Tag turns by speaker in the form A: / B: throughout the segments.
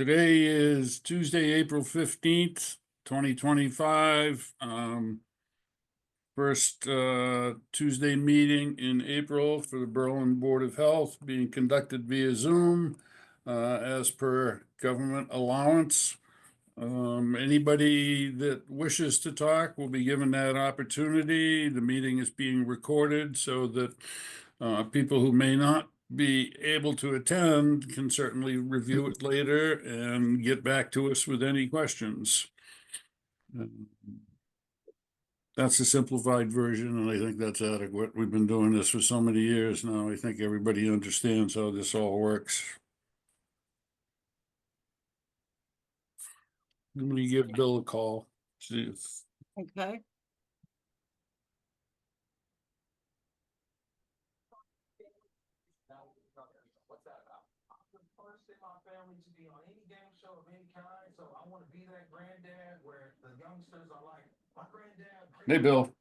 A: Today is Tuesday, April 15th, 2025. First Tuesday meeting in April for the Berlin Board of Health being conducted via Zoom as per government allowance. Anybody that wishes to talk will be given that opportunity. The meeting is being recorded so that people who may not be able to attend can certainly review it later and get back to us with any questions. That's a simplified version, and I think that's adequate. We've been doing this for so many years now. I think everybody understands how this all works. Let me give Bill a call. See if
B: Okay.
C: What's that about? I'm the first in my family to be on any game show of any kind, so I want to be that granddad where the youngsters are like, my granddad.
A: Hey, Bill.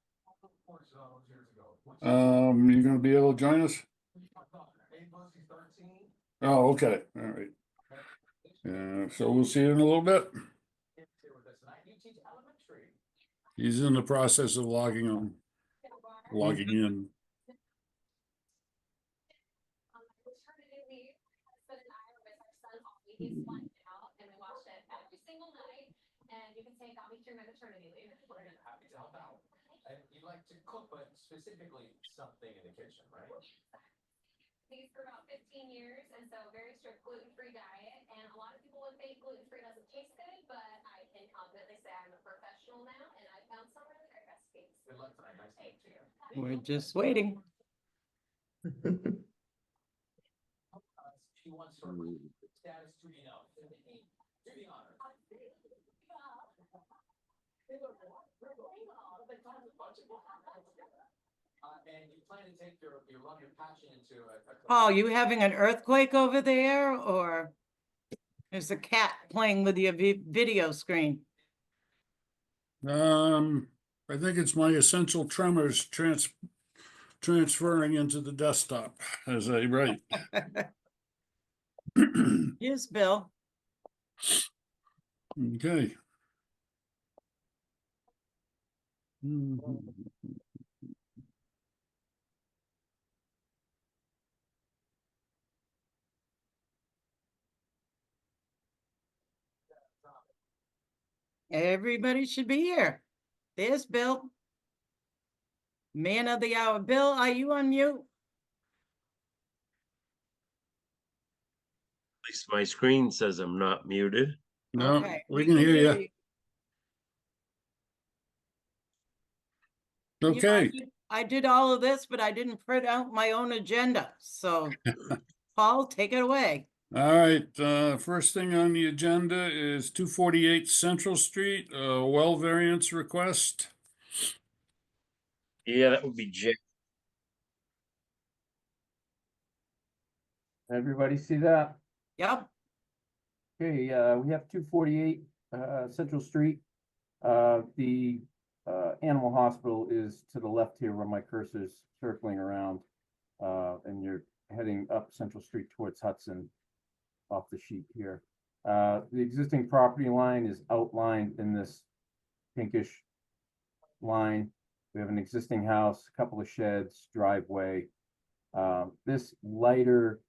A: You're gonna be able to join us? Oh, okay, all right. So we'll see you in a little bit. He's in the process of logging in.
D: He's flying out, and we watch it every single night. And you can say, "Got me through my maternity leave."
C: We're happy to help out. And you like to cook, but specifically something in the kitchen, right?
D: These for about 15 years, and so very strict gluten-free diet. And a lot of people would think gluten-free doesn't taste good, but I can confidently say I'm a professional now, and I found some really great recipes.
C: Good luck tonight. Nice to meet you.
B: We're just waiting.
C: She wants her status to be known. To be honored. And you plan to take your love, your passion into a
B: Paul, you having an earthquake over there, or is the cat playing with your video screen?
A: I think it's my essential tremors transferring into the desktop as I write.
B: Yes, Bill.
A: Okay.
B: Everybody should be here. There's Bill. Man of the hour. Bill, are you on mute?
E: At least my screen says I'm not muted.
A: No,
B: Okay,
A: we can hear you.
B: You know,
A: Okay.
B: I did all of this, but I didn't print out my own agenda. So, Paul, take it away.
A: All right, first thing on the agenda is 248 Central Street, well variance request.
E: Yeah, that would be Jay.
F: Everybody see that?
B: Yep.
F: Okay, we have 248 Central Street. The animal hospital is to the left here where my cursor's circling around. And you're heading up Central Street towards Hudson off the sheet here. The existing property line is outlined in this pinkish line. We have an existing house, a couple of sheds, driveway. This lighter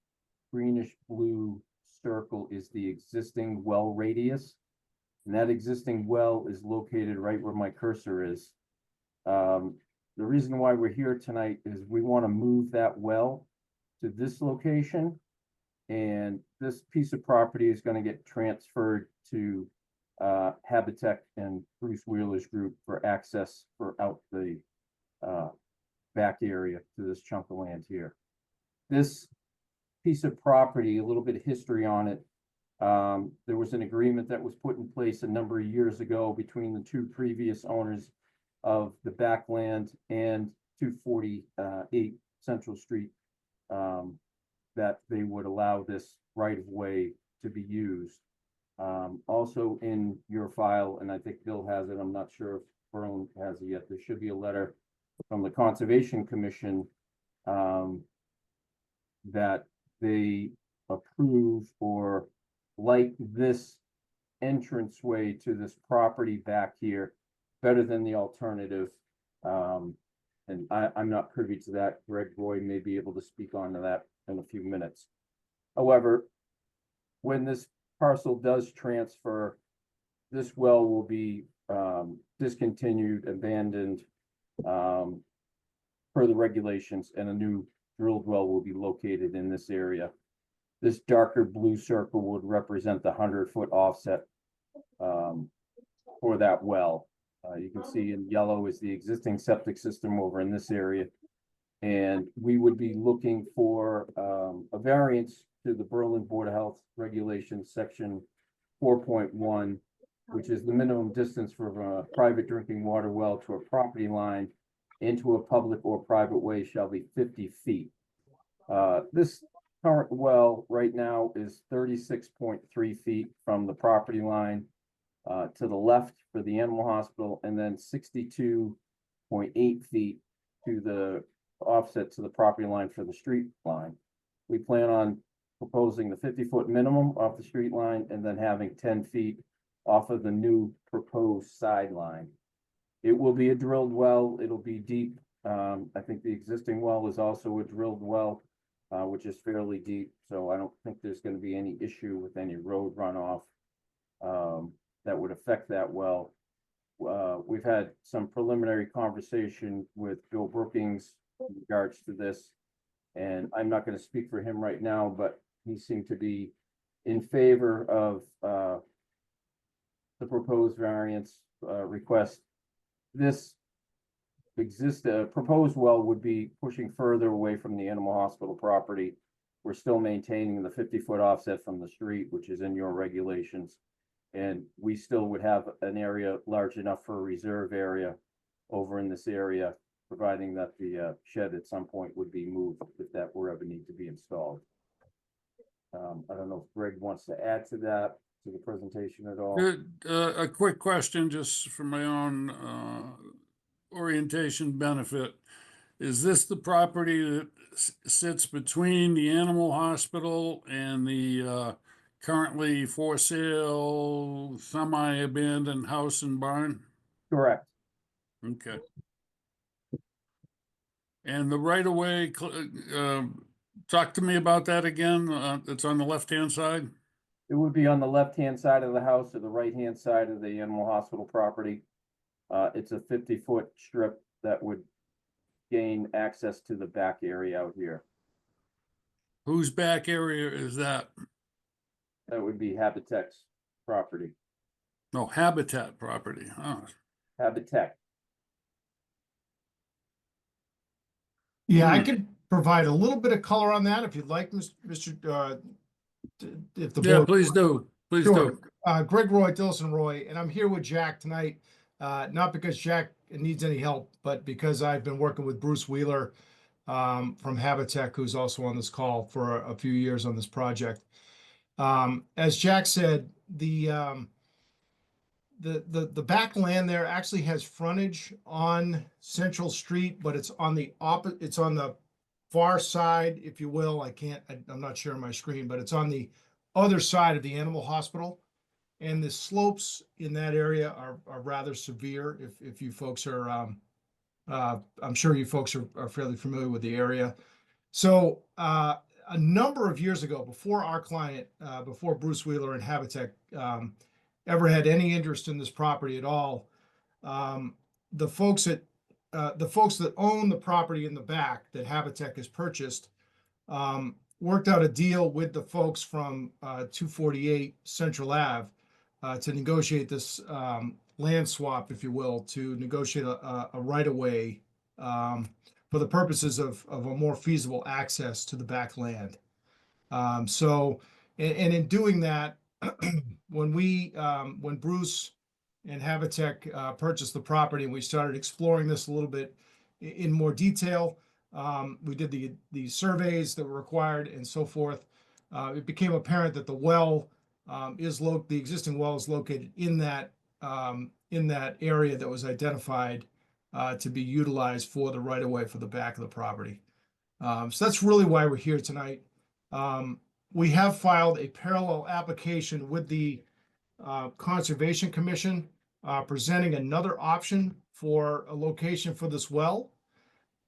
F: greenish blue circle is the existing well radius. And that existing well is located right where my cursor is. The reason why we're here tonight is we want to move that well to this location. And this piece of property is going to get transferred to Habitat and Bruce Wheeler's group for access for out the back area to this chunk of land here. This piece of property, a little bit of history on it. There was an agreement that was put in place a number of years ago between the two previous owners of the backland and 248 Central Street, that they would allow this right of way to be used. Also in your file, and I think Bill has it, I'm not sure if Berlin has it yet, there should be a letter from the Conservation Commission that they approve or like this entranceway to this property back here better than the alternative. And I'm not privy to that. Greg Roy may be able to speak on to that in a few minutes. However, when this parcel does transfer, this well will be discontinued, abandoned per the regulations, and a new drilled well will be located in this area. This darker blue circle would represent the 100-foot offset for that well. You can see in yellow is the existing septic system over in this area. And we would be looking for a variance to the Berlin Board of Health Regulations, section 4.1, which is the minimum distance from a private drinking water well to a property line into a public or private way shall be 50 feet. This current well right now is 36.3 feet from the property line to the left for the animal hospital, and then 62.8 feet to the offset to the property line for the street line. We plan on proposing the 50-foot minimum off the street line and then having 10 feet off of the new proposed sideline. It will be a drilled well. It'll be deep. I think the existing well is also a drilled well, which is fairly deep. So I don't think there's going to be any issue with any road runoff that would affect that well. We've had some preliminary conversation with Bill Brookings in regards to this, and I'm not going to speak for him right now, but he seemed to be in favor of the proposed variance request. This proposed well would be pushing further away from the animal hospital property. We're still maintaining the 50-foot offset from the street, which is in your regulations. And we still would have an area large enough for a reserve area over in this area, providing that the shed at some point would be moved if that were ever need to be installed. I don't know if Greg wants to add to that, to the presentation at all.
A: A quick question, just for my own orientation benefit. Is this the property that sits between the animal hospital and the currently for sale semi-abandoned house and barn?
F: Correct.
A: Okay. And the right of way, talk to me about that again. It's on the left-hand side?
F: It would be on the left-hand side of the house or the right-hand side of the animal hospital property. It's a 50-foot strip that would gain access to the back area out here.
A: Whose back area is that?
F: That would be Habitet's property.
A: No, Habitat property. Oh,
F: Habitet.
G: Yeah, I
A: Hmm.
G: could provide a little bit of color on that if you'd like, Mr. If the
A: yeah,
G: board.
A: please do. Please
G: Sure.
A: do.
G: Greg Roy, Dillson Roy, and I'm here with Jack tonight. Not because Jack needs any help, but because I've been working with Bruce Wheeler from Habitat, who's also on this call for a few years on this project. As Jack said, the back land there actually has frontage on Central Street, but it's on the it's on the far side, if you will. I'm not sharing my screen, but it's on the other side of the animal hospital. And the slopes in that area are rather severe. If you folks are, I'm sure you folks are fairly familiar with the area. So a number of years ago, before our client, before Bruce Wheeler and Habitat ever had any interest in this property at all, the folks that own the property in the back that Habitat has purchased worked out a deal with the folks from 248 Central Ave to negotiate this land swap, if you will, to negotiate a right-of-way for the purposes of a more feasible access to the back land. So in doing that, when Bruce and Habitat purchased the property and we started exploring this a little bit in more detail, we did the surveys that were required and so forth. It became apparent that the well the existing well is located in that area that was identified to be utilized for the right of way for the back of the property. So that's really why we're here tonight. we have filed a parallel application with the Conservation Commission, presenting another option for a location for this well.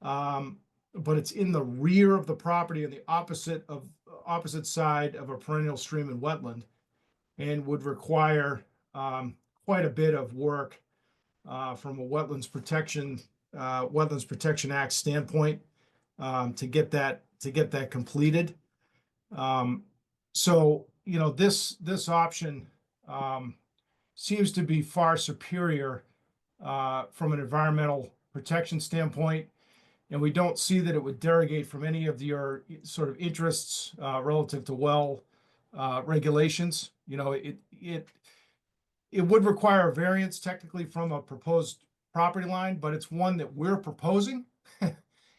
G: But it's in the rear of the property on the opposite side of a perennial stream and wetland, and would require quite a bit of work from a Wetlands Protection Act standpoint to get that completed. So, you know, this option seems to be far superior from an environmental protection standpoint. And we don't see that it would derogate from any of your sort of interests relative to well regulations. You know, it would require a variance technically from a proposed property line, but it's one that we're proposing.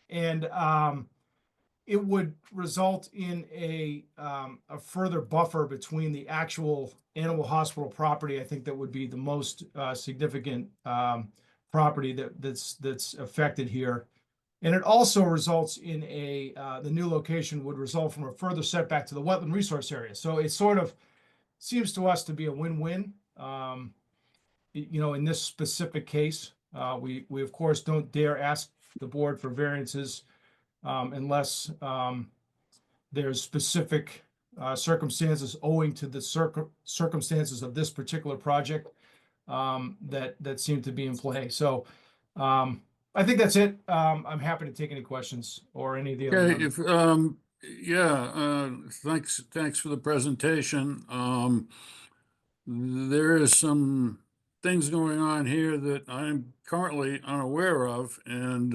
G: And it would result in a further buffer between the actual animal hospital property. I think that would be the most significant property that's affected here. And it also results in the new location would result from a further setback to the wetland resource area. So it sort of seems to us to be a win-win. You know, in this specific case, we of course don't dare ask the board for variances unless there's specific circumstances owing to the circumstances of this particular project that seem to be in play. So I think that's it. I'm happy to take any questions or any of the other
A: Okay,
G: members.
A: thanks for the presentation. There is some things going on here that I'm currently unaware of, and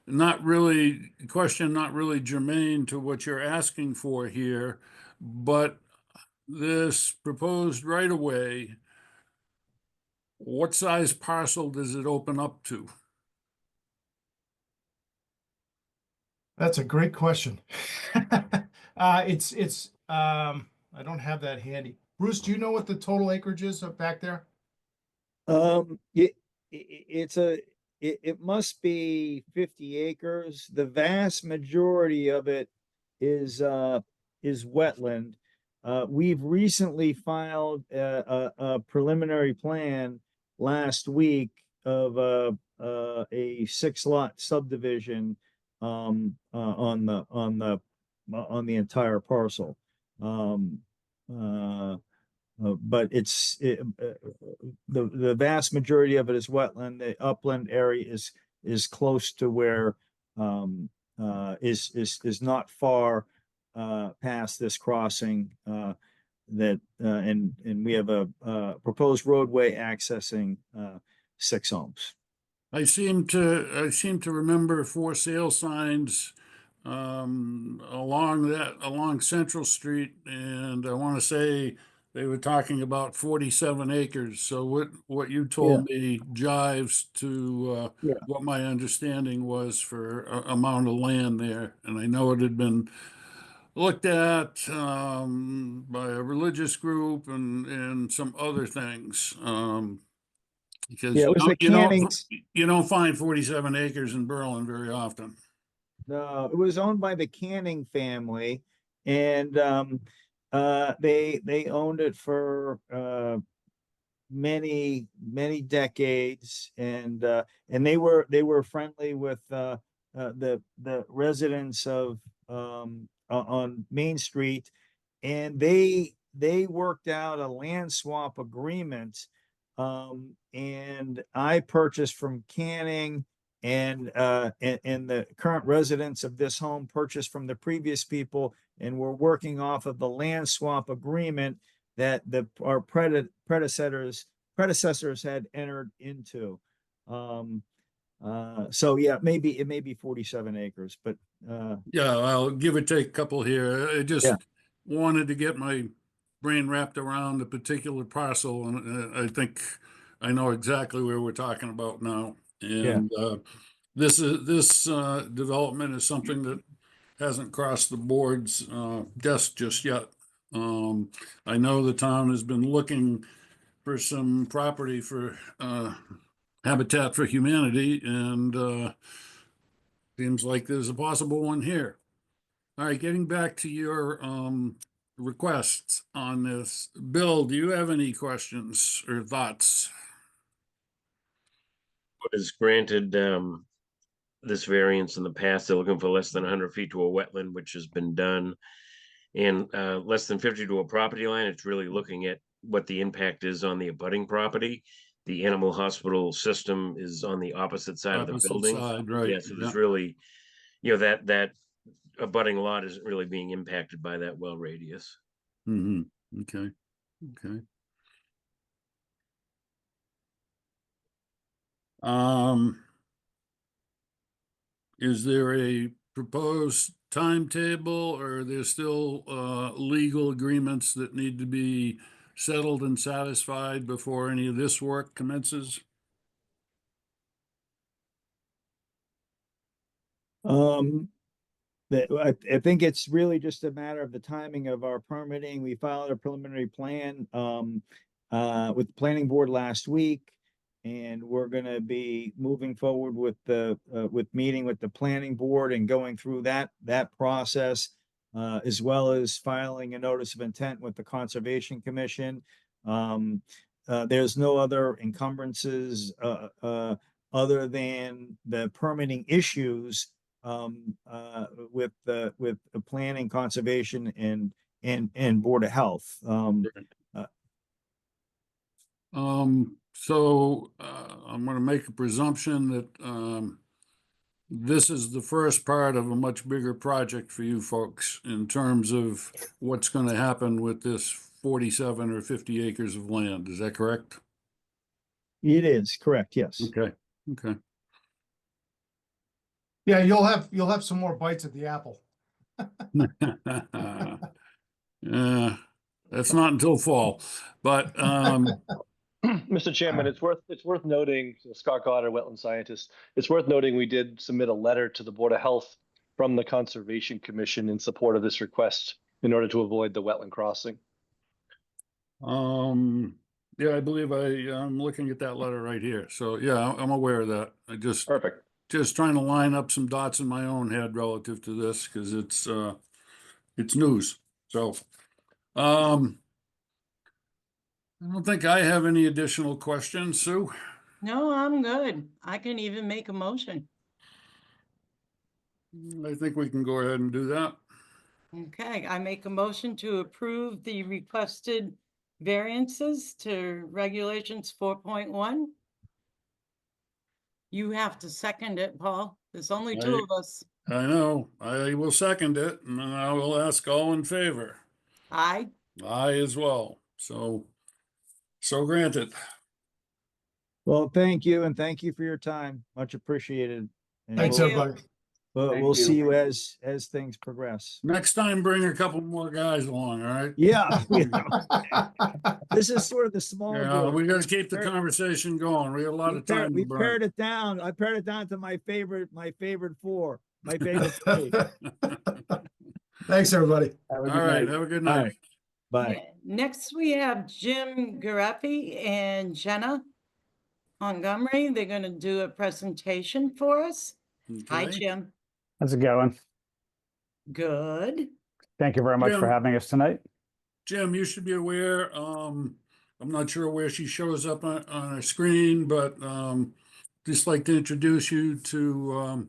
A: not really germane to what you're asking for here, but this proposed right of way, what size parcel does it open up to?
G: That's a great question. I don't have that handy. Bruce, do you know what the total acreage is up back there?
H: It must be 50 acres. The vast majority of it is wetland. We've recently filed a preliminary plan last week of a 6-lot subdivision on the entire parcel. But the vast majority of it is wetland. The upland area is close to where is not far past this crossing and we have a proposed roadway accessing 6 homes.
A: I seem to remember for sale signs along Central Street, and I want to say they were talking about 47 acres. So what you told me jives to
H: Yeah.
A: what my understanding was for amount of land there. And I know it had been looked at by a religious group and some other things. Because
H: Yeah, it was the Cannings.
A: you don't find 47 acres in Berlin very often.
H: No, it was owned by the Canning family, and they owned it for many decades, and they were friendly with the residents of on Main Street, and they worked out a land swap agreement, and I purchased from Canning, and the current residents of this home purchased from the previous people, and we're working off of the land swap agreement that our predecessors had entered into. So yeah, it may be 47 acres, but
A: Yeah, I'll give or take a couple here. I just
H: Yeah.
A: wanted to get my brain wrapped around the particular parcel, and I think I know exactly where we're talking about now. And this development is something that hasn't crossed the board's desk just yet. I know the town has been looking for some property for Habitat for Humanity, and seems like there's a possible one here. All right, getting back to your requests on this. Bill, do you have any questions or thoughts?
E: Has granted this variance in the past. They're looking for less than 100 feet to a wetland, which has been done. And less than 50 to a property line. It's really looking at what the impact is on the abutting property. The animal hospital system is on the opposite side of the
A: Opposite
E: building.
A: side, right,
E: Yeah, so there's
A: yeah.
E: really, you know, that abutting lot isn't really being impacted by that well radius.
A: Mm-hmm. Okay. Okay. Is there a proposed timetable, or are there still legal agreements that need to be settled and satisfied before any of this work commences?
H: I think it's really just a matter of the timing of our permitting. We filed a preliminary plan with the planning board last week. And we're gonna be moving forward with the with meeting with the planning board and going through that process. As well as filing a notice of intent with the Conservation Commission. There's no other encumbrances other than the permitting issues with the planning, conservation, and Board of Health.
A: So I'm going to make a presumption that this is the first part of a much bigger project for you folks in terms of what's going to happen with this 47 or 50 acres of land. Is that correct?
H: It is correct, yes.
A: Okay. Okay.
G: Yeah, you'll have some more bites at the apple.
A: Yeah, that's not until fall, but
I: Mr. Chairman, it's worth noting, Scott Goddard, wetland scientist, it's worth noting we did submit a letter to the Board of Health from the Conservation Commission in support of this request in order to avoid the wetland crossing.
A: yeah, I believe I'm looking at that letter right here. So yeah, I'm aware of that. I
I: Perfect.
A: just trying to line up some dots in my own head relative to this because it's news. So I don't think I have any additional questions, Sue.
B: No, I'm good. I can even make a motion.
A: I think we can go ahead and do that.
B: Okay, I make a motion to approve the requested variances to regulations 4.1. You have to second it, Paul. There's only two of us.
A: I know. I will second it, and then I will ask all in favor.
B: Aye.
A: Aye as well. So granted.
H: Well, thank you, and thank you for your time. Much appreciated. And
G: Thanks,
B: Thank you.
G: everybody.
F: Thank
H: we'll see
F: you.
H: you as things progress.
A: Next time, bring a couple more guys along, all right?
H: Yeah, this is sort of the small
A: Yeah,
H: group.
A: we gotta keep the
H: Pared-
A: conversation going. We have a lot of time
H: We
A: to burn.
H: pared it down. I pared it down to my favorite four, my favorite three.
G: Thanks, everybody.
F: Have a
A: All
F: good
A: right,
F: night.
A: have a good
H: All
A: night.
H: right. Bye.
B: Yeah, next, we have Jim Gareffi and Jenna Montgomery. They're gonna do a presentation for us. Hi,
A: Okay.
B: Jim.
J: How's it going?
B: Good.
J: Thank you very much for
A: Jim.
J: having us tonight.
A: Jim, you should be aware, I'm not sure where she shows up on our screen, but just like to introduce you to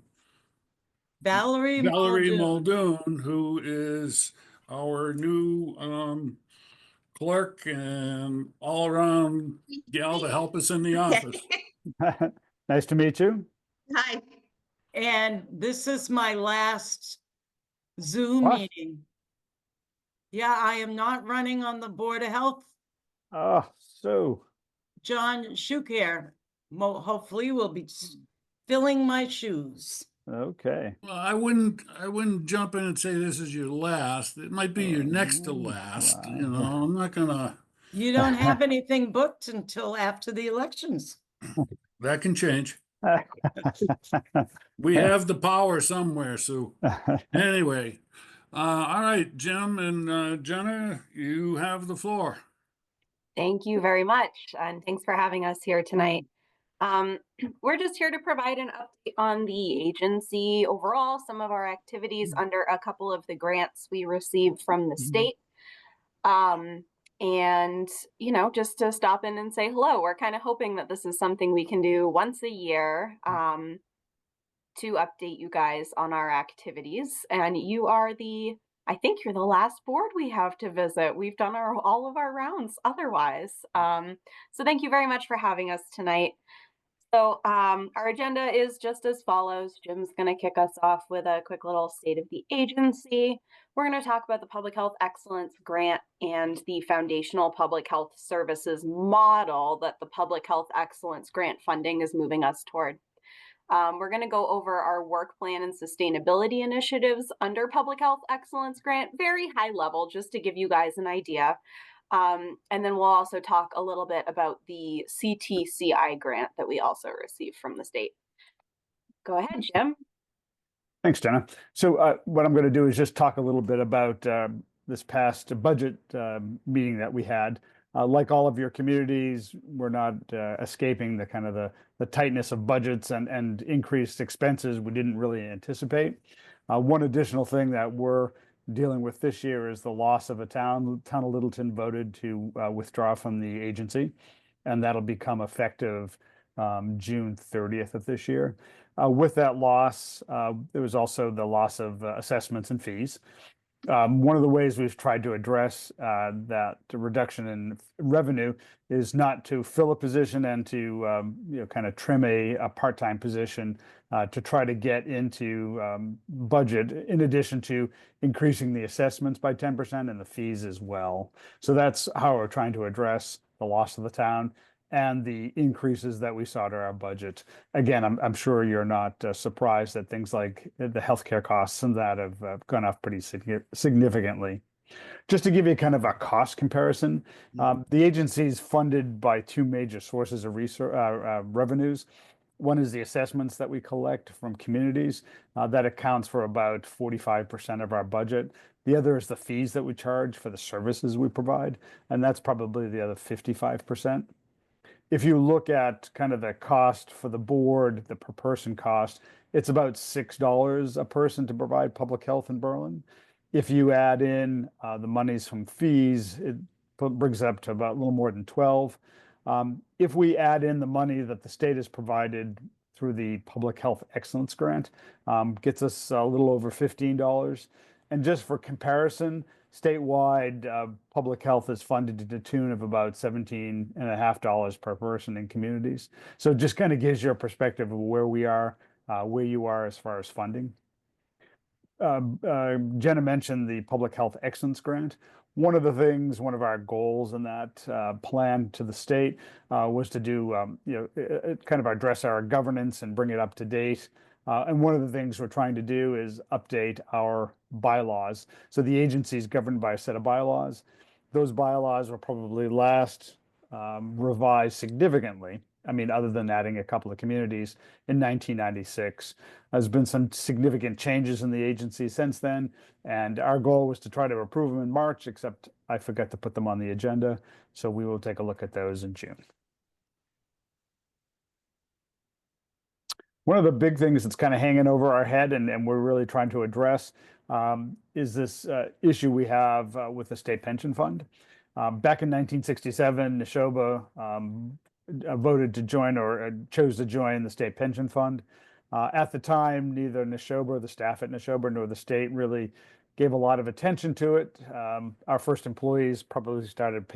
B: Valerie
A: Valerie
B: Muldoon.
A: Muldoon, who is our new clerk and all around gal to help us in the office.
J: Nice to meet you.
B: Hi. And this is my last Zoom
J: What?
B: meeting. Yeah, I am not running on the Board of Health.
J: Oh, so
B: John Schuker hopefully will be filling my shoes.
J: okay.
A: Well, I wouldn't jump in and say this is your last. It might be your next to last, you know, I'm not gonna,
B: You don't have anything booked until after the elections.
A: that can change. We have the power somewhere, Sue. Anyway, all right, Jim and Jenna, you have the floor.
K: Thank you very much, and thanks for having us here tonight. We're just here to provide an update on the agency overall, some of our activities under a couple of the grants we received from the state. And, you know, just to stop in and say hello. We're kind of hoping that this is something we can do once a year to update you guys on our activities. And you are I think you're the last board we have to visit. We've done all of our rounds otherwise. So thank you very much for having us tonight. So our agenda is just as follows. Jim's going to kick us off with a quick little state of the agency. We're going to talk about the Public Health Excellence Grant and the foundational public health services model that the Public Health Excellence Grant funding is moving us toward. We're going to go over our work plan and sustainability initiatives under Public Health Excellence Grant, very high level, just to give you guys an idea. And then we'll also talk a little bit about the CTCI grant that we also received from the state. Go ahead, Jim.
J: Thanks, Jenna. So what I'm going to do is just talk a little bit about this past budget meeting that we had. Like all of your communities, we're not escaping the kind of the tightness of budgets and increased expenses we didn't really anticipate. One additional thing that we're dealing with this year is the loss of a town. Town of Littleton voted to withdraw from the agency, and that'll become effective June 30th of this year. With that loss, there was also the loss of assessments and fees. One of the ways we've tried to address that reduction in revenue is not to fill a position and to you know, kind of trim a part-time position to try to get into budget, in addition to increasing the assessments by 10% and the fees as well. So that's how we're trying to address the loss of the town and the increases that we saw to our budget. Again, I'm sure you're not surprised that things like the healthcare costs and that have gone up pretty significantly. Just to give you kind of a cost comparison, the agency is funded by two major sources of revenues. One is the assessments that we collect from communities. That accounts for about 45% of our budget. The other is the fees that we charge for the services we provide, and that's probably the other 55%. If you look at kind of the cost for the board, the per person cost, it's about $6 a person to provide public health in Berlin. If you add in the monies from fees, it brings it up to about a little more than 12. If we add in the money that the state has provided through the Public Health Excellence Grant, gets us a little over $15. And just for comparison, statewide public health is funded to the tune of about $17.50 per person in communities. So it just kind of gives you a perspective of where we are, where you are as far as funding. Jenna mentioned the Public Health Excellence Grant. One of our goals in that plan to the state was to do, you know, kind of address our governance and bring it up to date. And one of the things we're trying to do is update our bylaws. So the agency is governed by a set of bylaws. Those bylaws were probably last revised significantly. I mean, other than adding a couple of communities in 1996. There's been some significant changes in the agency since then. And our goal was to try to approve them in March, except I forgot to put them on the agenda. So we will take a look at those in June. One of the big things that's kind of hanging over our head and we're really trying to address is this issue we have with the state pension fund. Back in 1967, Neshoba voted to join or chose to join the state pension fund. At the time, neither Neshoba or the staff at Neshoba nor the state really gave a lot of attention to it. Our first employees probably started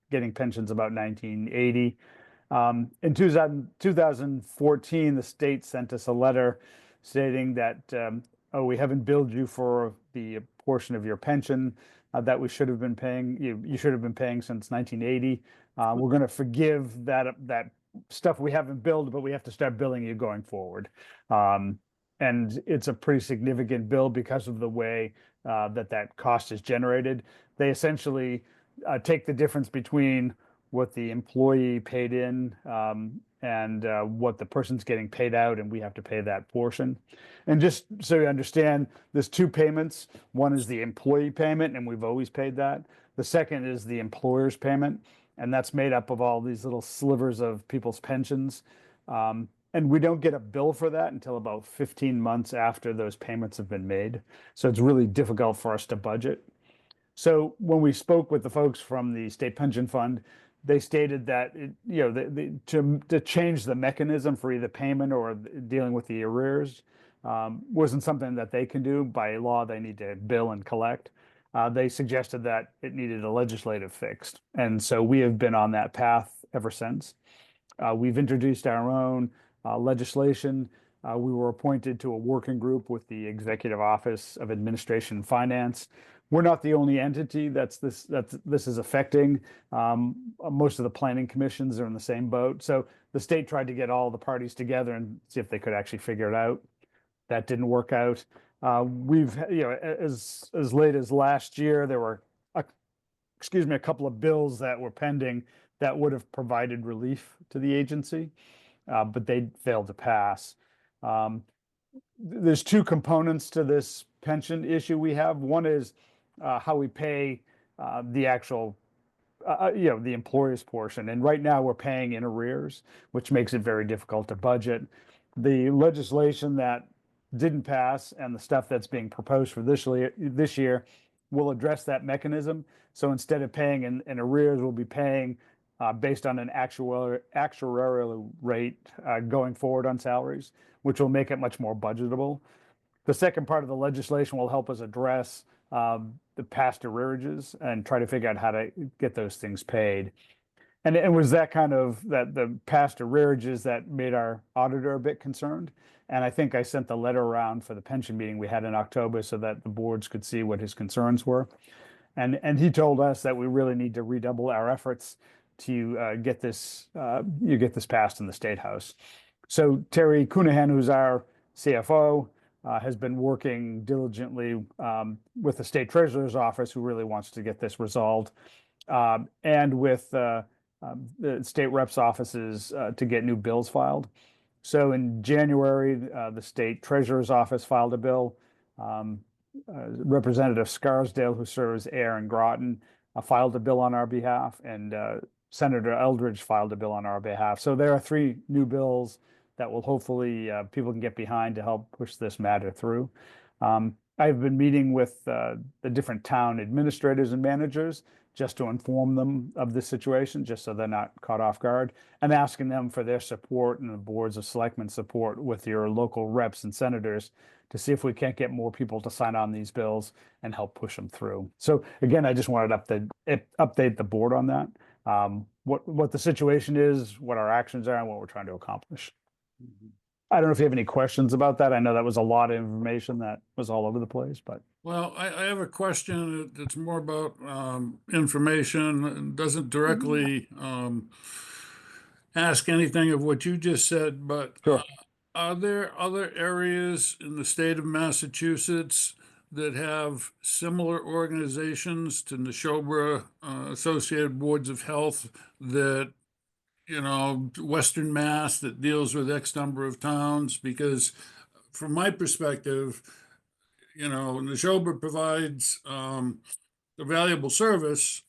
J: getting pensions about 1980. In 2014, the state sent us a letter stating that, oh, we haven't billed you for the portion of your pension that we should have been paying. You should have been paying since 1980. We're going to forgive that stuff we haven't billed, but we have to start billing you going forward. And it's a pretty significant bill because of the way that cost is generated. They essentially take the difference between what the employee paid in and what the person's getting paid out, and we have to pay that portion. And just so you understand, there's two payments. One is the employee payment, and we've always paid that. The second is the employer's payment, and that's made up of all these little slivers of people's pensions. And we don't get a bill for that until about 15 months after those payments have been made. So it's really difficult for us to budget. So when we spoke with the folks from the state pension fund, they stated that to change the mechanism for either payment or dealing with the arrears wasn't something that they can do. By law, they need to bill and collect. They suggested that it needed a legislative fix, and so we have been on that path ever since. We've introduced our own legislation. We were appointed to a working group with the Executive Office of Administration and Finance. We're not the only entity that this is affecting. Most of the planning commissions are in the same boat. So the state tried to get all the parties together and see if they could actually figure it out. That didn't work out. We've, as late as last year, there were, a couple of bills that were pending that would have provided relief to the agency, but they failed to pass. There's two components to this pension issue we have. One is how we pay the actual, the employer's portion. And right now we're paying in arrears, which makes it very difficult to budget. The legislation that didn't pass and the stuff that's being proposed for this year will address that mechanism. So instead of paying in arrears, we'll be paying based on an actuarial rate going forward on salaries, which will make it much more budgetable. The second part of the legislation will help us address the past arrearages and try to figure out how to get those things paid. And it was that the past arrearages that made our auditor a bit concerned. And I think I sent the letter around for the pension meeting we had in October so that the boards could see what his concerns were. And he told us that we really need to redouble our efforts to get this passed in the State House. So Terry Cunahan, who's our CFO, has been working diligently with the State Treasurer's Office, who really wants to get this resolved, and with the state reps' offices to get new bills filed. So in January, the State Treasurer's Office filed a bill. Representative Scarsdale, who serves Air and Groton, filed a bill on our behalf, and Senator Eldridge filed a bill on our behalf. So there are three new bills that will hopefully people can get behind to help push this matter through. I've been meeting with the different town administrators and managers just to inform them of this situation, just so they're not caught off guard, and asking them for their support and the boards of selectmen support with your local reps and senators to see if we can't get more people to sign on these bills and help push them through. So again, I just wanted to update the board on that, what the situation is, what our actions are, and what we're trying to accomplish. I don't know if you have any questions about that. I know that was a lot of information that was all over the place, but.
A: Well, I have a question that's more about information and doesn't directly ask anything of what you just said, but
J: Sure.
A: Are there other areas in the state of Massachusetts that have similar organizations to Neshoba Associated Boards of Health that, Western Mass that deals with X number of towns? Because from my perspective, Neshoba provides a valuable service,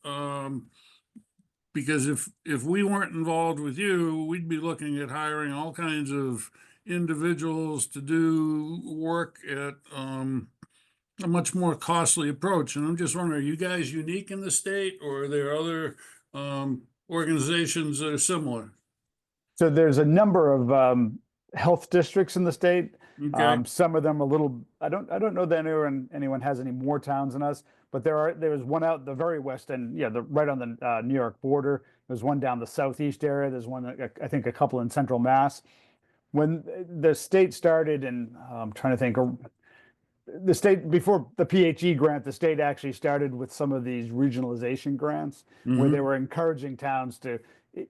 A: because if we weren't involved with you, we'd be looking at hiring all kinds of individuals to do work at a much more costly approach. And I'm just wondering, are you guys unique in the state, or are there other organizations that are similar?
J: So there's a number of health districts in the state.
A: Okay.
J: Some of them a little, I don't know that anyone has any more towns than us, but there's one out the very west end, right on the New York border. There's one down the southeast area. There's one, I think a couple in central Mass. When the state started, and I'm trying to think, the state, before the PHE grant, the state actually started with some of these regionalization grants where they were encouraging towns to,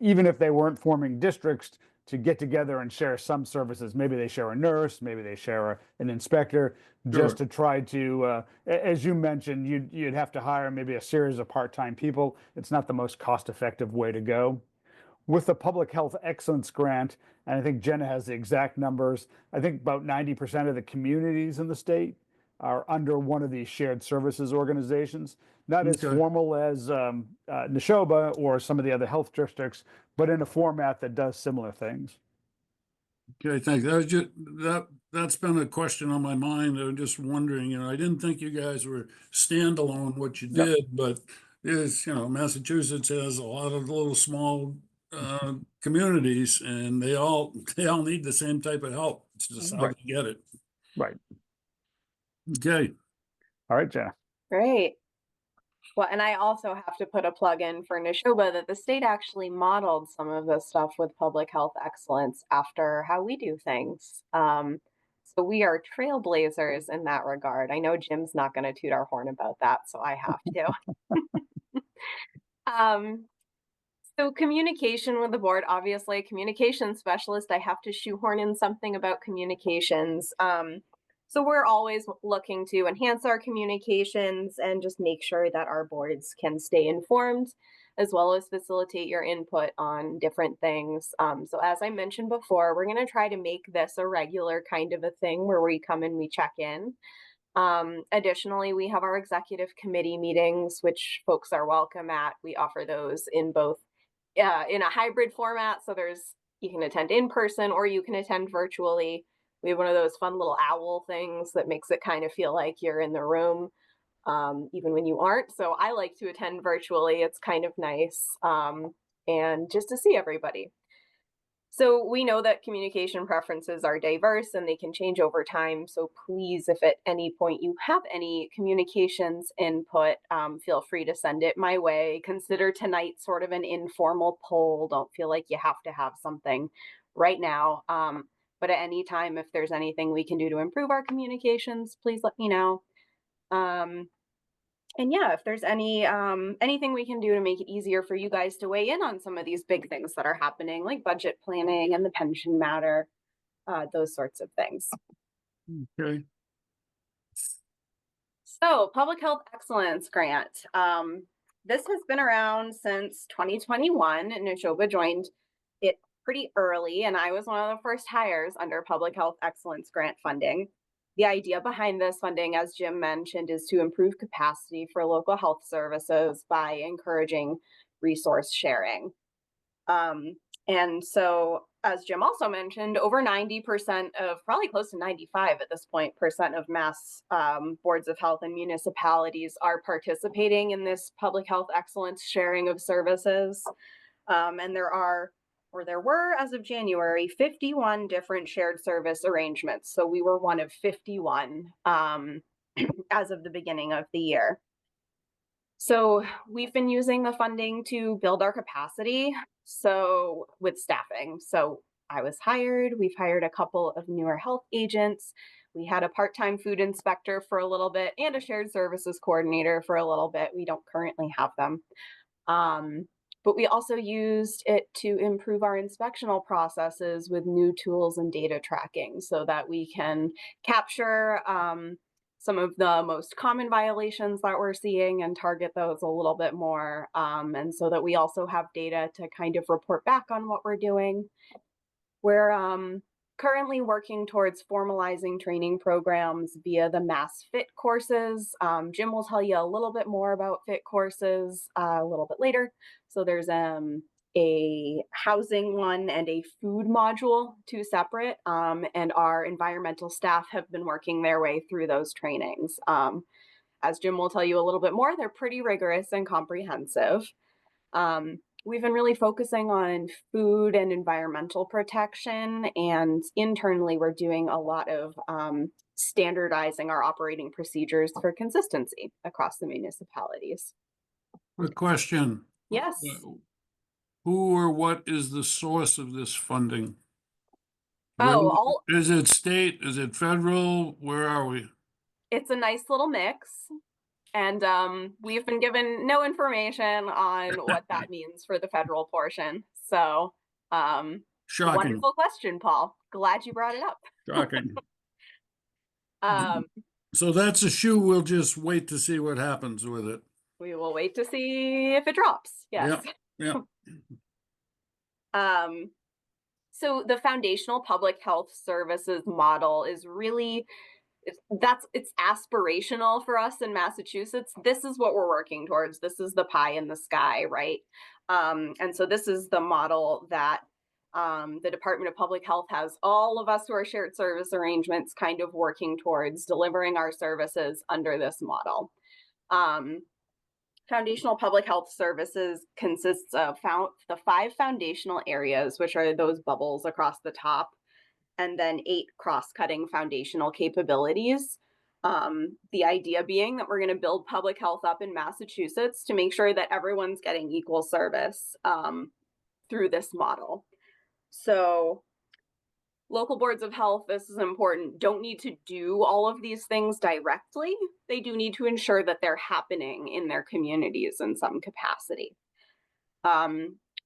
J: even if they weren't forming districts, to get together and share some services. Maybe they share a nurse, maybe they share an inspector, just to try to, as you mentioned, you'd have to hire maybe a series of part-time people. It's not the most cost-effective way to go. With the Public Health Excellence Grant, and I think Jenna has the exact numbers, I think about 90% of the communities in the state are under one of these shared services organizations. Not as formal as Neshoba or some of the other health districts, but in a format that does similar things.
A: Okay, thanks. that's been a question on my mind. I'm just wondering, I didn't think you guys were standalone what you
J: Yep.
A: did, but is, Massachusetts has a lot of little small communities and they all need the same type of help. It's just how
J: Right.
A: they get it.
J: Right.
A: Okay.
J: All right, Jenna.
K: Great. Well, and I also have to put a plug in for Neshoba that the state actually modeled some of this stuff with public health excellence after how we do things. So we are trailblazers in that regard. I know Jim's not going to toot our horn about that, so I have to. So communication with the board, obviously a communication specialist, I have to shoehorn in something about communications. So we're always looking to enhance our communications and just make sure that our boards can stay informed, as well as facilitate your input on different things. So as I mentioned before, we're going to try to make this a regular kind of a thing where we come and we check in. Additionally, we have our executive committee meetings, which folks are welcome at. We offer those in both in a hybrid format. So you can attend in person or you can attend virtually. We have one of those fun little owl things that makes it kind of feel like you're in the room, even when you aren't. So I like to attend virtually. It's kind of nice. And just to see everybody. So we know that communication preferences are diverse and they can change over time. So please, if at any point you have any communications input, feel free to send it my way. Consider tonight sort of an informal poll. Don't feel like you have to have something right now. But at any time, if there's anything we can do to improve our communications, please let me know. And yeah, if there's anything we can do to make it easier for you guys to weigh in on some of these big things that are happening, like budget planning and the pension matter, those sorts of things.
A: Okay.
K: So, Public Health Excellence Grant. This has been around since 2021, and Neshoba joined it pretty early, and I was one of the first hires under Public Health Excellence Grant funding. The idea behind this funding, as Jim mentioned, is to improve capacity for local health services by encouraging resource sharing. And so, as Jim also mentioned, over 90% of, probably close to 95 at this point, percent of Mass boards of health and municipalities are participating in this public health excellence sharing of services. And there were, as of January, 51 different shared service arrangements. So we were one of 51 as of the beginning of the year. So we've been using the funding to build our capacity. So with staffing. So I was hired. We've hired a couple of newer health agents. We had a part-time food inspector for a little bit and a shared services coordinator for a little bit. We don't currently have them. But we also used it to improve our inspectional processes with new tools and data tracking so that we can capture some of the most common violations that we're seeing and target those a little bit more. And so that we also have data to kind of report back on what we're doing. We're currently working towards formalizing training programs via the Mass Fit courses. Jim will tell you a little bit more about Fit courses a little bit later. So there's a housing one and a food module, two separate, and our environmental staff have been working their way through those trainings. As Jim will tell you a little bit more, they're pretty rigorous and comprehensive. We've been really focusing on food and environmental protection, and internally we're doing a lot of standardizing our operating procedures for consistency across the municipalities.
A: Quick question.
K: Yes.
A: Who or what is the source of this funding?
K: Oh,
A: Is it state? Is it federal? Where are we?
K: It's a nice little mix. And we've been given no information on what that means for the federal portion. So,
A: Shocking.
K: wonderful question, Paul. Glad you brought it up.
A: Shocking. So that's a shoe. We'll just wait to see what happens with it.
K: We will wait to see if it drops. Yes.
A: Yeah.
K: So the foundational public health services model is really, it's aspirational for us in Massachusetts. This is what we're working towards. This is the pie in the sky, right? And so this is the model that The Department of Public Health has all of us who are shared service arrangements kind of working towards delivering our services under this model. Foundational public health services consists of the 5 foundational areas, which are those bubbles across the top, and then 8 cross-cutting foundational capabilities. The idea being that we're going to build public health up in Massachusetts to make sure that everyone's getting equal service through this model. So local boards of health, this is important, don't need to do all of these things directly. They do need to ensure that they're happening in their communities in some capacity.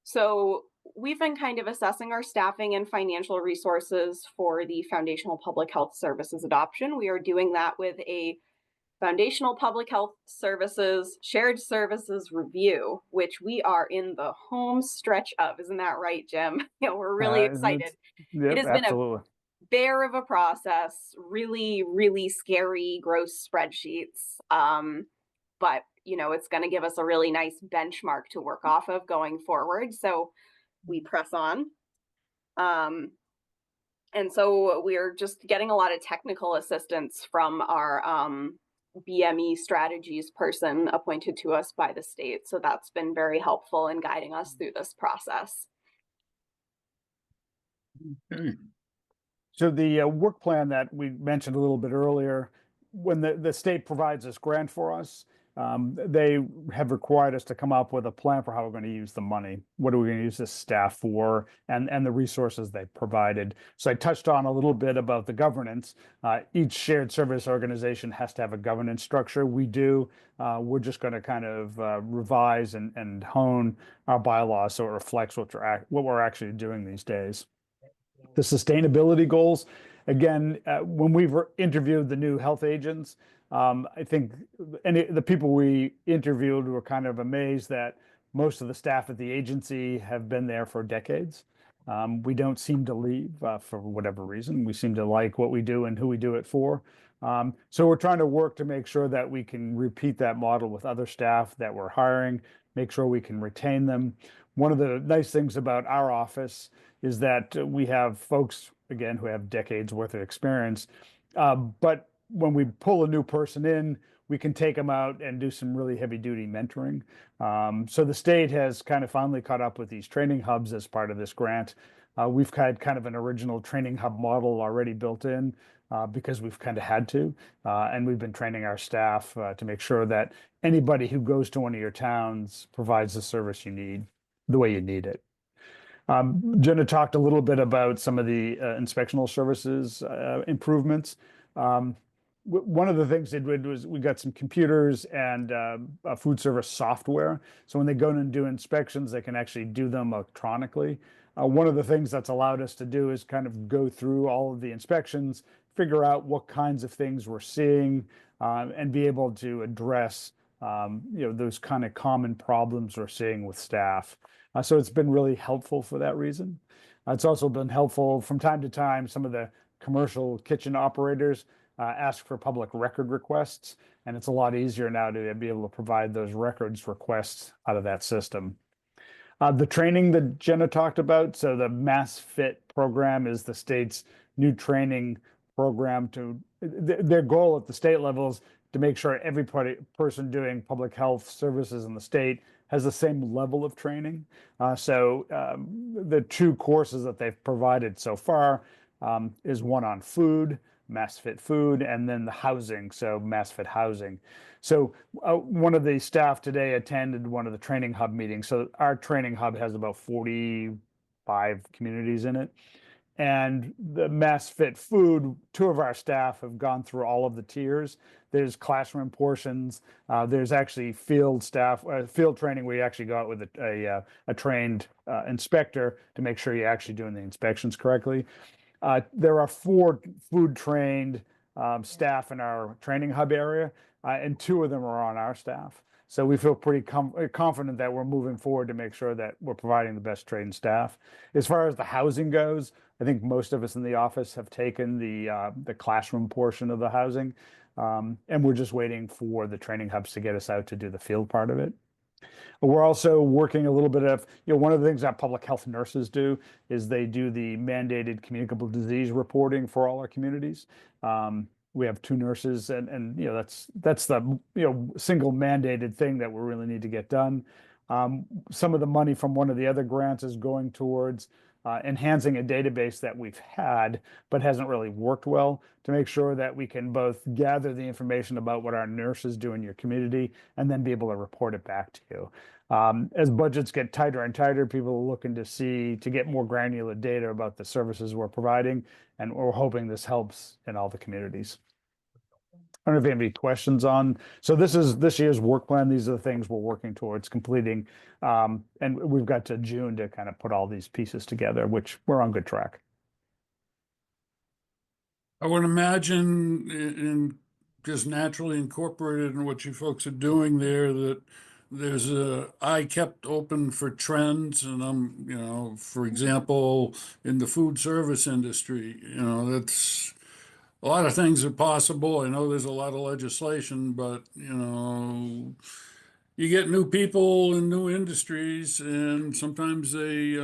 K: So we've been kind of assessing our staffing and financial resources for the foundational public health services adoption. We are doing that with a foundational public health services shared services review, which we are in the home stretch of. Isn't that right, Jim? We're really excited.
J: Yep,
K: It has been a
J: absolutely.
K: bear of a process, really, really scary, gross spreadsheets. But it's going to give us a really nice benchmark to work off of going forward. So we press on. And so we're just getting a lot of technical assistance from our BME strategies person appointed to us by the state. So that's been very helpful in guiding us through this process.
A: Okay.
J: So the work plan that we mentioned a little bit earlier, when the state provides this grant for us, they have required us to come up with a plan for how we're going to use the money. What are we going to use this staff for, and the resources they provided. So I touched on a little bit about the governance. Each shared service organization has to have a governance structure. We do. We're just going to kind of revise and hone our bylaws so it reflects what we're actually doing these days. The sustainability goals, again, when we've interviewed the new health agents, I think the people we interviewed were kind of amazed that most of the staff at the agency have been there for decades. We don't seem to leave for whatever reason. We seem to like what we do and who we do it for. So we're trying to work to make sure that we can repeat that model with other staff that we're hiring, make sure we can retain them. One of the nice things about our office is that we have folks, again, who have decades worth of experience. But when we pull a new person in, we can take them out and do some really heavy duty mentoring. So the state has kind of finally caught up with these training hubs as part of this grant. We've had kind of an original training hub model already built in because we've kind of had to. And we've been training our staff to make sure that anybody who goes to one of your towns provides the service you need the way you need it. Jenna talked a little bit about some of the inspectional services improvements. One of the things they did was we got some computers and food service software. So when they go in and do inspections, they can actually do them electronically. One of the things that's allowed us to do is kind of go through all of the inspections, figure out what kinds of things we're seeing, and be able to address those kind of common problems we're seeing with staff. So it's been really helpful for that reason. It's also been helpful from time to time. Some of the commercial kitchen operators ask for public record requests, and it's a lot easier now to be able to provide those records requests out of that system. The training that Jenna talked about, so the MassFit program is the state's new training program. Their goal at the state level is to make sure every person doing public health services in the state has the same level of training. So the 2 courses that they've provided so far is one on food, MassFit Food, and then the housing, so MassFit Housing. So one of the staff today attended one of the training hub meetings. So our training hub has about 45 communities in it. And the MassFit Food, 2 of our staff have gone through all of the tiers. There's classroom portions. There's actually field training where you actually go out with a trained inspector to make sure you're actually doing the inspections correctly. There are 4 food trained staff in our training hub area, and 2 of them are on our staff. So we feel pretty confident that we're moving forward to make sure that we're providing the best trained staff. As far as the housing goes, I think most of us in the office have taken the classroom portion of the housing, and we're just waiting for the training hubs to get us out to do the field part of it. We're also working a little bit of, one of the things that public health nurses do is they do the mandated communicable disease reporting for all our communities. We have 2 nurses and that's the, single mandated thing that we really need to get done. Some of the money from one of the other grants is going towards enhancing a database that we've had, but hasn't really worked well, to make sure that we can both gather the information about what our nurses do in your community and then be able to report it back to you. As budgets get tighter and tighter, people are looking to get more granular data about the services we're providing, and we're hoping this helps in all the communities. I don't know if you have any questions on, so this is this year's work plan. These are the things we're working towards completing. And we've got to June to kind of put all these pieces together, which we're on good track.
A: I would imagine in just naturally incorporated in what you folks are doing there, that there's a eye kept open for trends. And for example, in the food service industry, that's a lot of things are possible. I know there's a lot of legislation, but you get new people in new industries, and sometimes they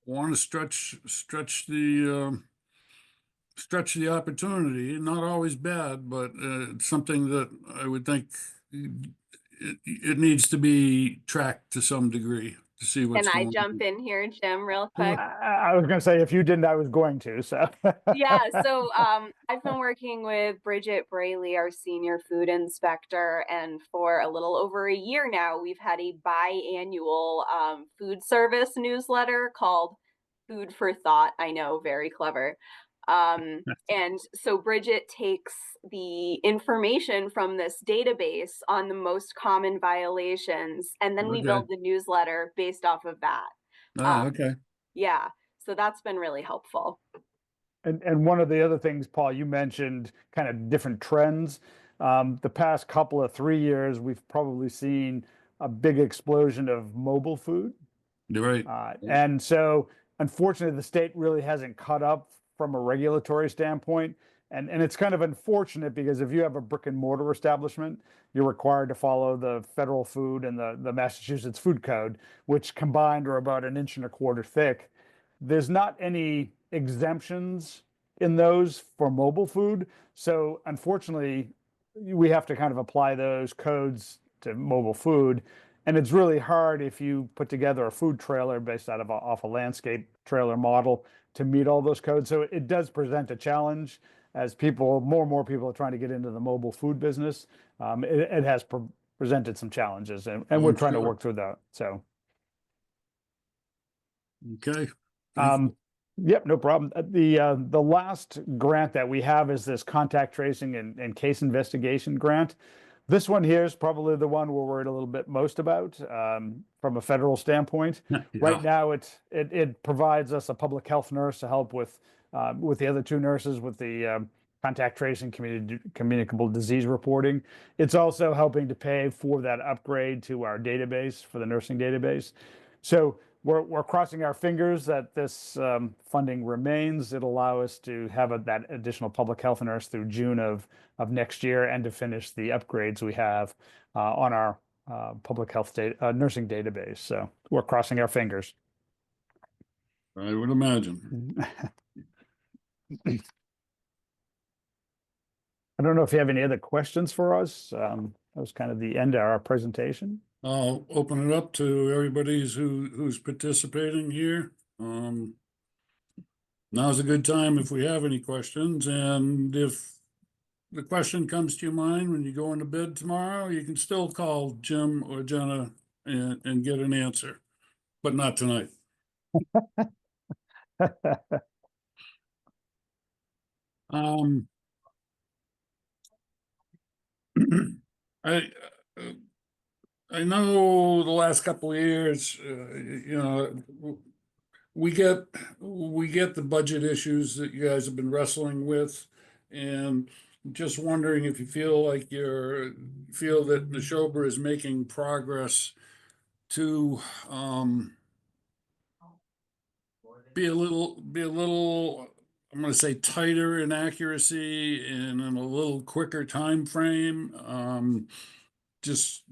A: want to stretch the opportunity. Not always bad, but it's something that I would think it needs to be tracked to some degree to see what's
K: Can I
A: going
K: jump
A: on.
K: in here, Jim, real quick?
J: I was going to say, if you didn't, I was going to. So
K: Yeah, so I've been working with Bridget Braley, our senior food inspector, and for a little over a year now, we've had a biannual food service newsletter called Food for Thought. I know, very clever. And so Bridget takes the information from this database on the most common violations, and then we
A: Okay.
K: build the newsletter based off of that.
A: Okay.
K: Yeah, so that's been really helpful.
J: And one of the other things, Paul, you mentioned kind of different trends. The past couple of 3 years, we've probably seen a big explosion of mobile food.
A: You're right.
J: And so, unfortunately, the state really hasn't caught up from a regulatory standpoint. And it's kind of unfortunate, because if you have a brick and mortar establishment, you're required to follow the federal food and the Massachusetts Food Code, which combined are about 1.25 inches thick. There's not any exemptions in those for mobile food. So unfortunately, we have to kind of apply those codes to mobile food. And it's really hard if you put together a food trailer based off a landscape trailer model to meet all those codes. So it does present a challenge as more and more people are trying to get into the mobile food business. It has presented some challenges, and we're
A: I'm
J: trying to
A: sure.
J: work through that. So,
A: Okay. Thank you.
J: yep, no problem. The last grant that we have is this contact tracing and case investigation grant. This one here is probably the one we're worried a little bit most about from a federal standpoint. Right now, it provides us a public health nurse to help with the other 2 nurses with the contact tracing, communicable disease reporting. It's also helping to pay for that upgrade to our database, for the nursing database. So we're crossing our fingers that this funding remains. It'll allow us to have that additional public health nurse through June of next year, and to finish the upgrades we have on our public health nursing database. So we're crossing our fingers.
A: I would imagine.
J: I don't know if you have any other questions for us. That was kind of the end of our presentation.
A: I'll open it up to everybody who's participating here. Now's a good time if we have any questions, and if the question comes to your mind when you go into bed tomorrow, you can still call Jim or Jenna and get an answer, but not tonight. I know the last couple of years, we get the budget issues that you guys have been wrestling with, and just wondering if you feel like feel that Neshoba is making progress to be a little, I'm going to say, tighter in accuracy and in a little quicker time frame. Just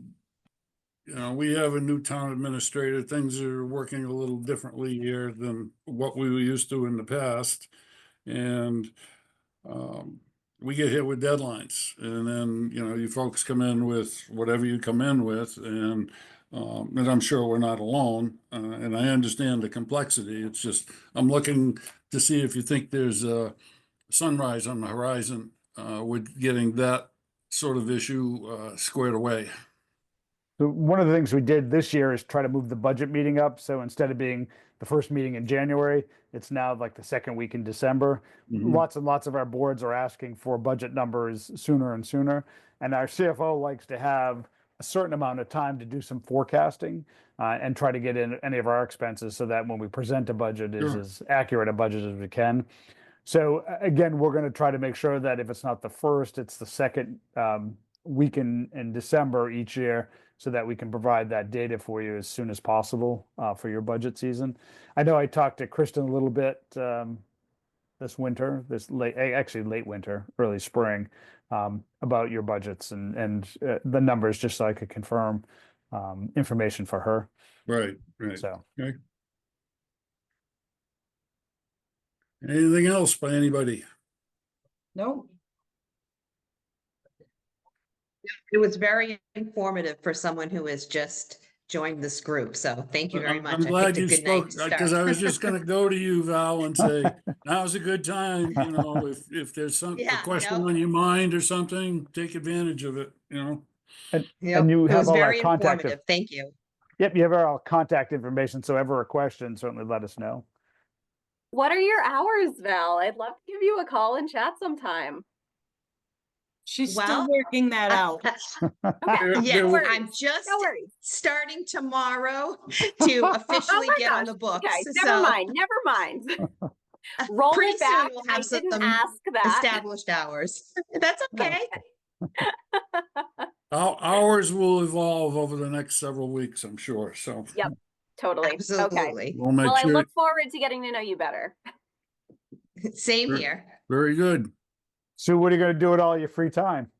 A: you know, we have a new town administrator. Things are working a little differently here than what we were used to in the past. And we get hit with deadlines, and then, you know, you folks come in with whatever you come in with, and I'm sure we're not alone, and I understand the complexity. It's just, I'm looking to see if you think there's a sunrise on the horizon with getting that sort of issue squared away.
J: So one of the things we did this year is try to move the budget meeting up. So instead of being the first meeting in January, it's now like the second week in December.
A: Mhm.
J: Lots and lots of our boards are asking for budget numbers sooner and sooner. And our CFO likes to have a certain amount of time to do some forecasting and try to get in any of our expenses so that when we present a budget is
A: Sure.
J: as accurate a budget as we can. So again, we're going to try to make sure that if it's not the first, it's the second week in December each year, so that we can provide that data for you as soon as possible for your budget season. I know I talked to Kristen a little bit this winter, actually late winter, early spring, about your budgets and the numbers, just so I could confirm information for her.
A: Right, right.
J: So.
A: Okay. Anything else by anybody?
B: Nope.
L: It was very informative for someone who has just joined this group. So thank you very
A: I'm-
L: much.
A: I'm
L: I
A: glad
L: picked a
A: you
L: good night
A: spoke,
L: to
A: because
L: start.
A: I was just gonna go to you, Val, and say, now's a good time, you know, if there's a
L: Yeah,
A: question
L: no.
A: on your mind or something, take advantage of it, you know?
J: And
L: Yep,
J: you
L: it
J: have
L: was
J: all our
L: very
J: contact.
L: informative. Thank you.
J: Yep, you have our contact information. So ever a question, certainly let us know.
K: What are your hours, Val? I'd love to give you a call and chat sometime.
B: She's still
L: Well,
B: working that out.
K: Okay.
L: Yes,
K: No worries.
L: I'm just
K: No worries.
L: starting tomorrow to officially
K: my
L: get on
K: gosh.
L: the books.
K: Okay,
L: So
K: never mind. Never mind. Roll
L: pretty
K: it back.
L: soon we'll
K: I
L: have
K: didn't
L: some
K: ask that.
L: established hours. That's okay.
A: Ours will evolve over the next several weeks, I'm sure, so.
K: Yep, totally. Okay.
L: Absolutely.
A: We'll make
K: Well, I
A: sure,
K: look forward to getting to know you better.
L: Same
A: Sure.
L: here.
A: very good.
J: So what are you going to do with all your free time?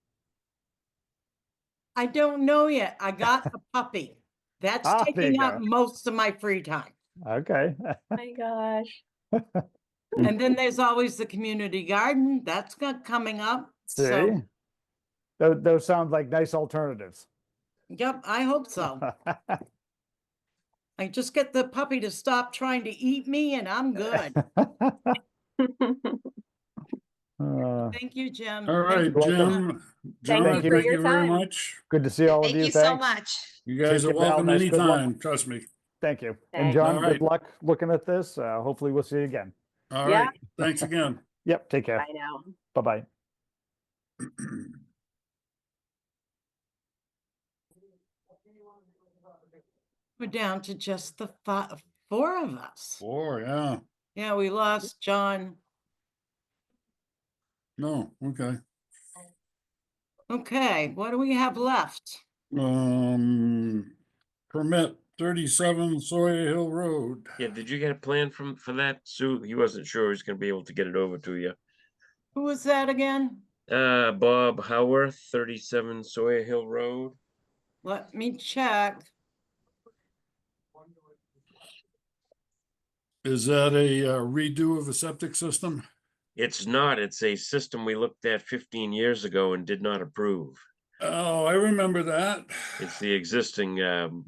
B: I don't know yet. I got a puppy. That's
J: Ah, there
B: taking
J: you
B: up
J: go.
B: most of my free time.
J: Okay.
K: Oh my gosh.
B: And then there's always the community garden. That's got coming up.
J: See?
B: So,
J: Those sound like nice alternatives.
B: yep, I hope so. I just get the puppy to stop trying to eat me and I'm good. Thank you, Jim.
A: All right,
B: Thank you, Jenna.
A: Jim,
K: Thank
A: John,
J: you for
A: thank
K: your
A: you very
K: time.
A: much.
J: Good to see all
L: Thank
J: of you.
L: you so
J: Thanks.
L: much.
A: You guys
J: Take
A: are
J: care, Val.
A: welcome
J: Nice, good luck.
A: anytime, trust me.
J: Thank you. And
K: Thanks.
J: John,
A: All right.
J: good luck looking at this. Hopefully we'll see you again.
A: All
K: Yeah.
A: right, thanks again.
J: Yep. Take care.
K: Bye now.
J: Bye-bye.
B: We're down to just the four of us.
A: Yeah,
B: Yeah, we lost John.
A: no, okay.
B: Okay, what do we have left?
A: Permit 37 Sawyer Hill Road.
E: Yeah, did you get a plan for that, Sue? He wasn't sure he was gonna be able to get it over to you.
B: Who was that again?
E: Bob Howarth, 37 Sawyer Hill Road.
B: Let me check.
A: Is that a redo of a septic system?
E: It's not, it's a system we looked at 15 years ago and did not approve.
A: Oh, I remember that.
E: It's the existing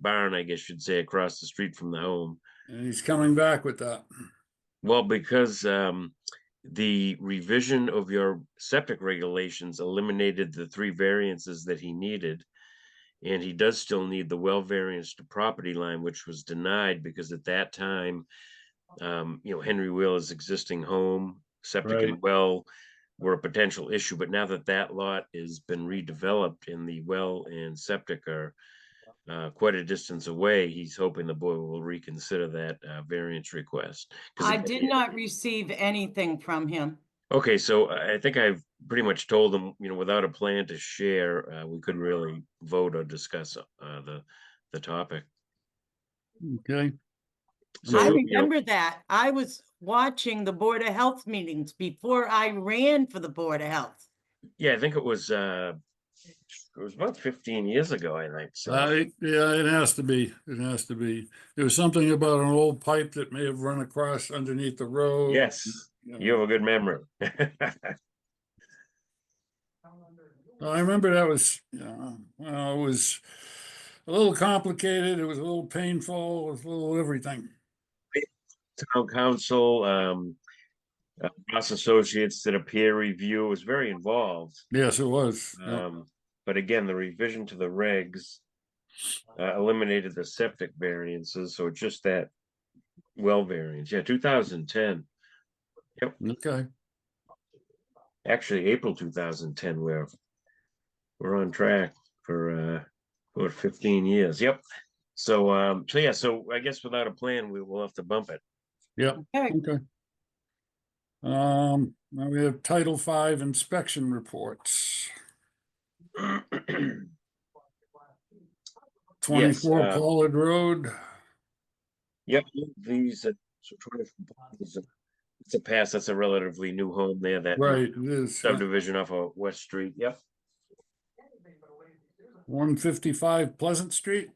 E: barn, I guess you'd say, across the street from the home.
A: And he's coming back with that.
E: Well, because the revision of your septic regulations eliminated the 3 variances that he needed. And he does still need the well variance to property line, which was denied because at that time, Henry Wheeler's existing home, septic
A: Right.
E: and well were a potential issue. But now that that lot has been redeveloped and the well and septic are quite a distance away, he's hoping the board will reconsider that variance request. 'Cause
B: I
E: again,
B: did not receive anything from him.
E: Okay, so I think I've pretty much told them, without a plan to share, we couldn't really vote or discuss the topic.
A: Okay.
E: So,
B: I remember that. I was watching the Board of Health meetings before I ran for the Board of Health.
E: yeah, I think it was it was about 15 years ago, I think, so.
A: Yeah, it has to be. It has to be. There was something about an old pipe that may have run across underneath the road.
E: Yes,
A: you
E: you
A: know.
E: have a good memory.
A: I remember that was, well, it was a little complicated. It was a little painful. It was a little everything.
E: Town council, Ross Associates did a peer review. It was very involved.
A: Yes, it was. Yeah.
E: But again, the revision to the regs eliminated the septic variances, so it's just that well variance. Yeah, 2010. Yep,
A: Okay.
E: actually April 2010. We're on track for 15 years. Yep. So yeah, so I guess without a plan, we will have to bump it.
A: Yeah.
B: Okay.
A: Okay. Now we have Title V inspection reports. 24 Pollard Road.
E: Yep, these so 24 it's a pass. That's a relatively new home there. That new
A: Right, it is. Yeah.
E: subdivision off of West Street. Yep.
A: 155 Pleasant Street.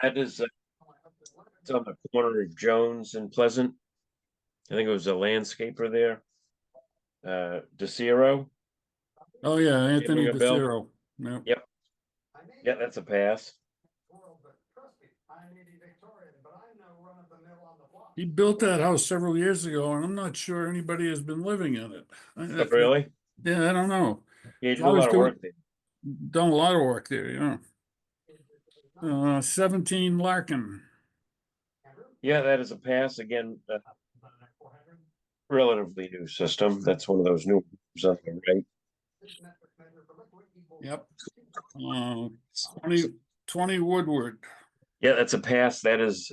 E: That is it's on the corner of Jones and Pleasant. I think it was a landscaper there. DeCiro.
A: Oh yeah, Anthony
E: ring a bell?
A: DeCiro. Yep.
E: Yep. Yeah, that's a pass.
A: He built that house several years ago, and I'm not sure anybody has been living in it.
E: Oh, really?
A: Yeah, I don't know.
E: Yeah, you do a
A: Always
E: lot of
A: do-
E: work there.
A: Done a lot of work there, yeah. 17 Larkin.
E: Yeah, that is a pass again. Relatively new system. That's one of those new ones on the right.
A: Yep. 20 Woodward.
E: Yeah, that's a pass. That is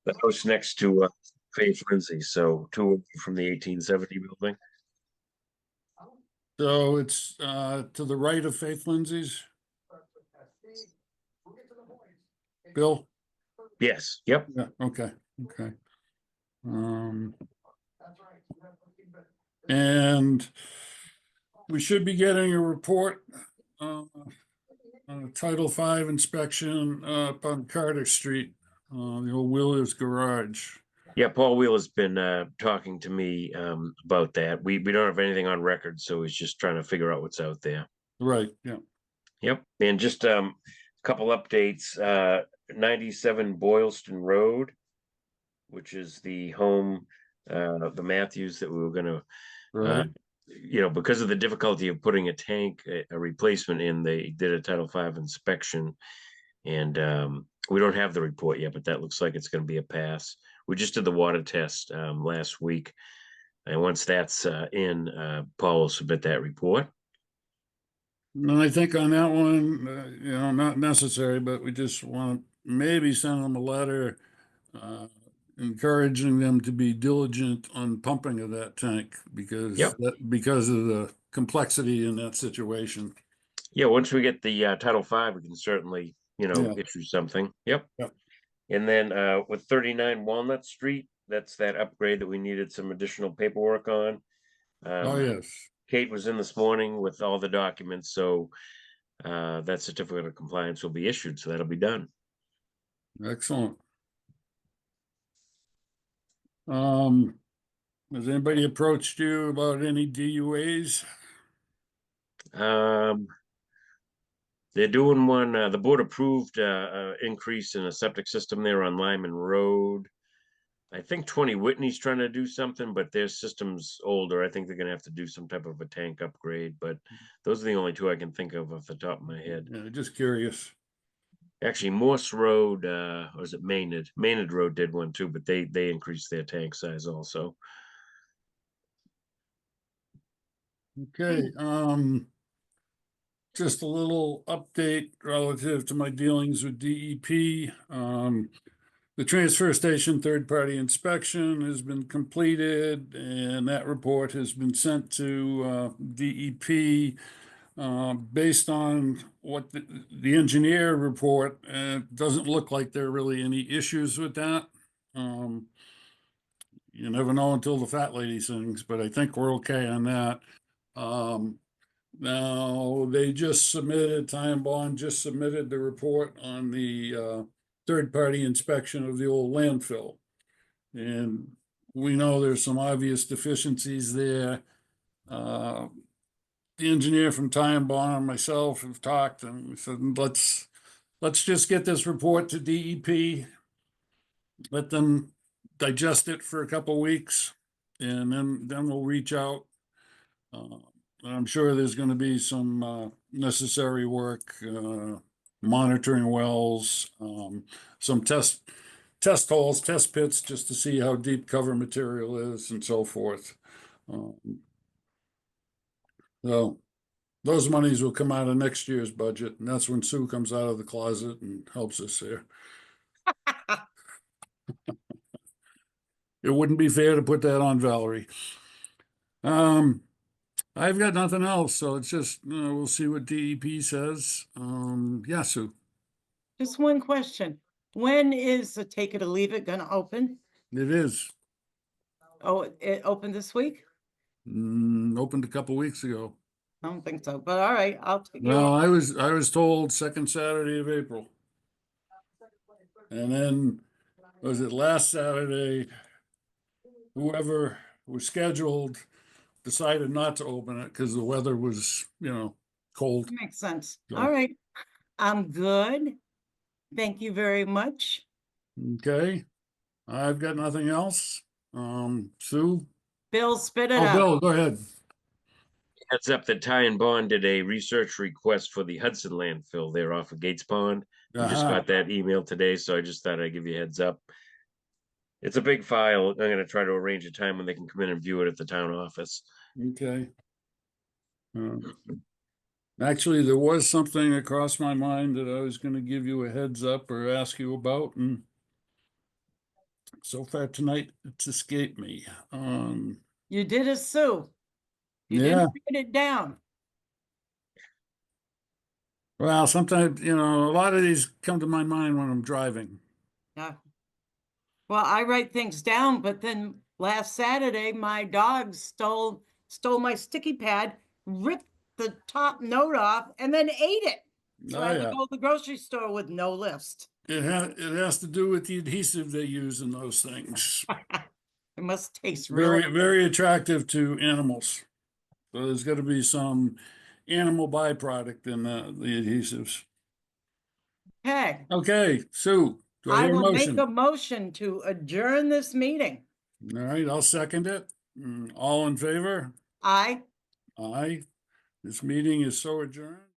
E: the house next to Faith Lindsay. So two from the 1870 building.
A: So it's to the right of Faith Lindsay's. Bill?
E: Yes. Yep.
A: Yeah, okay, okay. And we should be getting a report on a Title V inspection up on Carter Street, the old Wheeler's Garage.
E: Yeah, Paul Wheeler's been talking to me about that. We don't have anything on record, so he's just trying to figure out what's out there.
A: Right, yeah.
E: Yep, and just a couple updates. 97 Boylston Road, which is the home of the Matthews that we were going to,
A: Right,
E: because of the difficulty of putting a tank, a replacement in, they did a Title V inspection, and we don't have the report yet, but that looks like it's going to be a pass. We just did the water test last week, and once that's in, Paul will submit that report.
A: and I think on that one, not necessary, but we just want to maybe send them a letter encouraging them to be diligent on pumping of that tank because
E: Yep.
A: because of the complexity in that situation.
E: Yeah, once we get the Title V, we can certainly,
A: Yeah.
E: issue something. Yep.
A: Yep.
E: And then with 39 Walnut Street, that's that upgrade that we needed some additional paperwork on.
A: Oh, yes.
E: Kate was in this morning with all the documents, so that certificate of compliance will be issued, so that'll be done.
A: Excellent. Has anybody approached you about any DUAs?
E: They're doing one, the board approved increase in a septic system there on Lyman Road. I think 20 Whitney's trying to do something, but their system's older. I think they're gonna have to do some type of a tank upgrade, but those are the only two I can think of off the top of my head.
A: Yeah, just curious.
E: Actually, Morse Road, or is it Maynard? Maynard Road did one too, but they increased their tank size also.
A: Okay, just a little update relative to my dealings with DEP. The transfer station third-party inspection has been completed, and that report has been sent to DEP. Based on what the engineer report, it doesn't look like there are really any issues with that. you never know until the fat lady sings, but I think we're okay on that. Now, they just submitted, Time Bond just submitted the report on the third-party inspection of the old landfill. And we know there's some obvious deficiencies there. The engineer from Time Bond and myself have talked, and we said, let's just get this report to DEP. Let them digest it for a couple weeks, and then we'll reach out. I'm sure there's going to be some necessary work, monitoring wells, some test holes, test pits, just to see how deep cover material is and so forth. So those monies will come out of next year's budget, and that's when Sue comes out of the closet and helps us here. It wouldn't be fair to put that on Valerie. I've got nothing else, so it's just, we'll see what DEP says. Yeah, Sue.
B: Just one question. When is the Take It or Leave It gonna open?
A: It is.
B: Oh, it opened this week?
A: Opened a couple weeks ago.
B: I don't think so, but all right, I'll take it.
A: No, I was told second Saturday of April. And then, was it last Saturday, whoever was scheduled decided not to open it because the weather was, cold.
B: Makes sense.
A: So-
B: All right. I'm good. Thank you very much.
A: Okay. I've got nothing else. Sue?
B: Bill, spit it
A: Oh,
B: out.
A: Bill, go ahead.
E: Heads up that Ty and Bond did a research request for the Hudson landfill there off of Gates Pond. I just
A: Uh-huh.
E: got that email today, so I just thought I'd give you a heads up. It's a big file. I'm gonna try to arrange a time when they can come in and view it at the town office.
A: Okay. Actually, there was something that crossed my mind that I was gonna give you a heads up or ask you about, and so far tonight, it's escaped me.
B: You did a Sue. You
A: Yeah,
B: didn't write it down.
A: well, sometimes, a lot of these come to my mind when I'm driving.
B: Yeah. Well, I write things down, but then last Saturday, my dog stole my sticky pad, ripped the top note off, and then ate it. So I
A: Oh,
B: had to
A: yeah.
B: go to the grocery store with no list.
A: It has to do with the adhesive they use in those things.
B: It must taste
A: Very,
B: really.
A: very attractive to animals. So there's got to be some animal byproduct in the adhesives.
B: Okay,
A: Okay, Sue, do I
B: I
A: hear a
B: will make
A: motion?
B: a motion to adjourn this meeting.
A: All right, I'll second it. All in favor?
B: Aye.
A: Aye. This meeting is so adjourned.